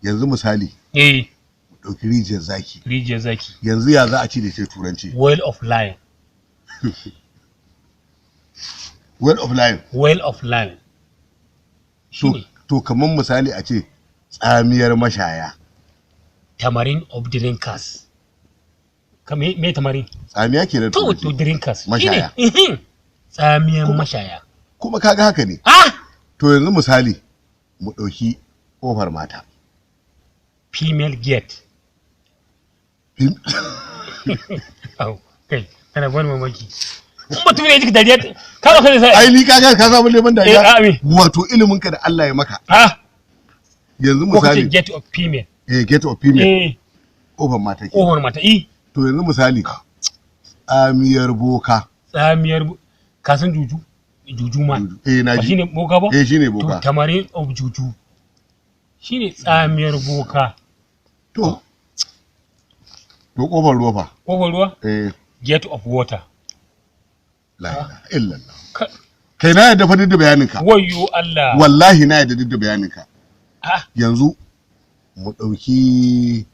yanzu misali ɗauki rijiyar zaki yanzu ya za a ci da ce turanci well of lion well of lion to kamar misali a ce tsamiyar mashaya tamarind of drinkers me tamarin tsamiya ke da to drinkers mashaya tsamiyar mashaya kuma kaga haka ne to yanzu misali mu ɗauki ƙofar mata female gate kai kana bani mamaki mutum ne jika dariya ka ba kai sai ai ni kaga ka samu leban dariya wato ilimin ka da Allah ya maka yanzu misali gate of female gate of female ƙofar mata ke ƙofar mata to yanzu misali tsamiyar boka ka san juju ma na ji shine boka ba shine boka to tamarin of juju shine tsamiyar boka to kofar ruwa fa kofar ruwa gate of water la ilaha illallah kai na yadda fa da bayaninka wayyo Allah wallahi na yadda da bayaninka yanzu mu dauki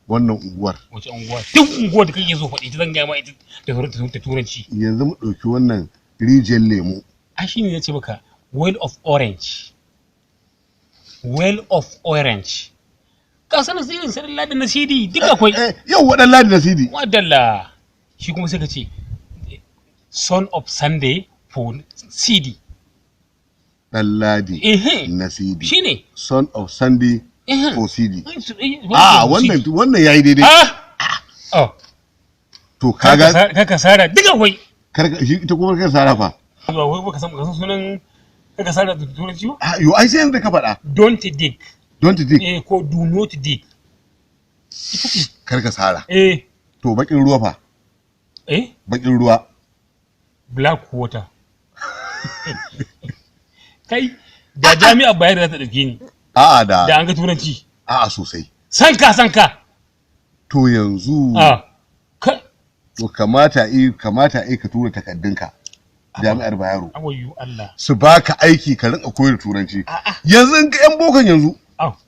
wannan unguwar wace unguwa duk unguwar da kake so faɗi ta zan ga ma ita da turanci yanzu mu dauki wannan rijiyar lemu shine yace maka well of orange ka sanin sirrin sanin ladin na CD duk akwai yau wadan ladin na CD wadalla shi kuma sai ka ce son of Sunday for CD dan ladi na CD shine son of Sunday for CD wannan yayi daidai to kaga ka sara duk akwai shi ita kuma ka sara fa ba wai baka san sunan ka sara da turanci ba yo ai sai yanzu ka faɗa don't dig ko do not dig kar ka sara to bakin ruwa fa bakin ruwa black water kai da jami'a bayar da ta dauke ni da an ga turanci sosai sanka to yanzu to kamata ka tura takaddunka jami'ar Bayero su baka aiki ka rinka koyar turanci yanzu in ga yan bokan yanzu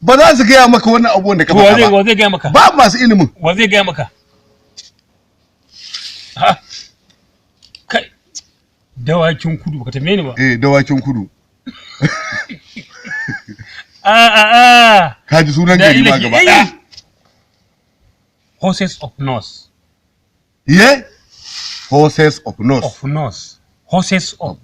ba za su gaya maka wannan abubuwan da ka faɗa ba wa zai gaya maka ba masu ilimin wa zai gaya maka kai dawakin kudu baka tambaye ni ba dawakin kudu ka ji sunan gari ma gaba ɗaya horses of north horses of north horses of